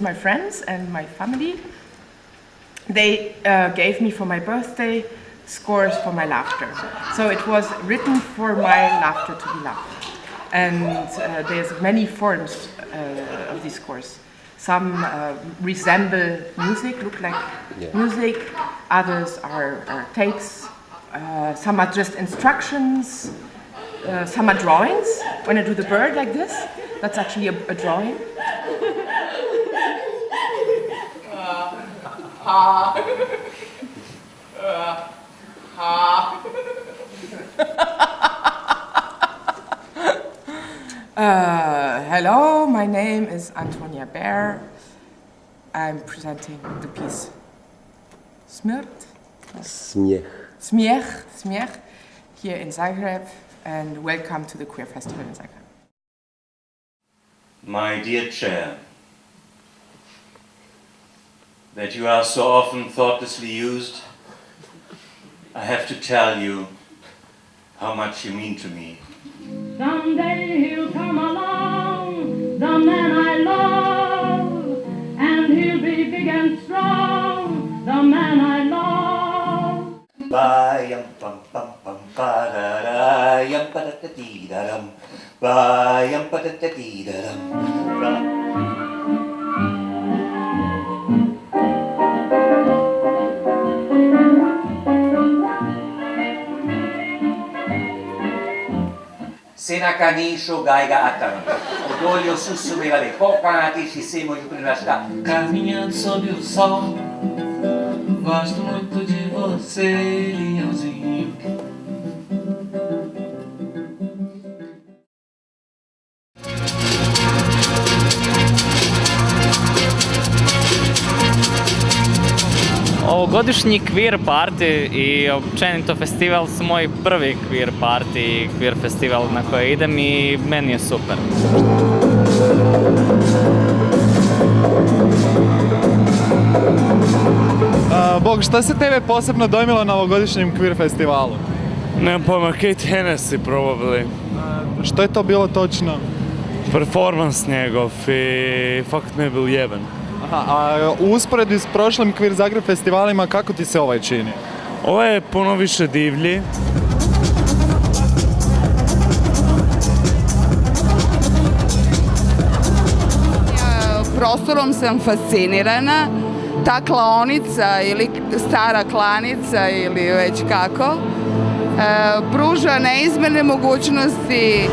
My friends and my family, they gave me for my birthday scores for my laughter. So it was written for my laughter to be laughed. And there's many forms of these scores. Some resemble music, look like music. Others are takes. Some are just instructions. Some are drawings. When I do the bird like this, that's actually a drawing. Hello, my name is Antonia Baehr. I'm presenting the piece Smiech here in Zagreb, and welcome to the Queer Festival in Zagreb. My dear chair, that you are so often thoughtlessly used, I have to tell you how much you mean to me. Someday he'll come along, the man I love, and he'll be big and strong, the man I love. Ba-yum pam pam pam ba-da-da, yum ba-da-da-dee-da-dum, ba-yum ba-da-da-dee-da-dum. Sena canișo gaiga ataram. Odolio sussumevale copanatici semo de universidade. Caminhando sob o sol, gosto muito de você, leãozinho. Ovogodišnji queer party i općenito festival su moj prvi queer party i queer festival na koji idem i meni je super. Bog, šta se tebe posebno dojmilo na ovogodišnjem queer festivalu? Nemam pojma, Kate Hennessy probably. Što je to bilo točno? Performans njegov i fakt mi je bil jeben. A u usporedbi s prošlim Queer Zagreb festivalima, kako ti se ovaj čini? Ovo je puno više divlji. Prostorom sam fascinirana. Ta klaonica ili stara klanica ili već kako pruža neizmjerne mogućnosti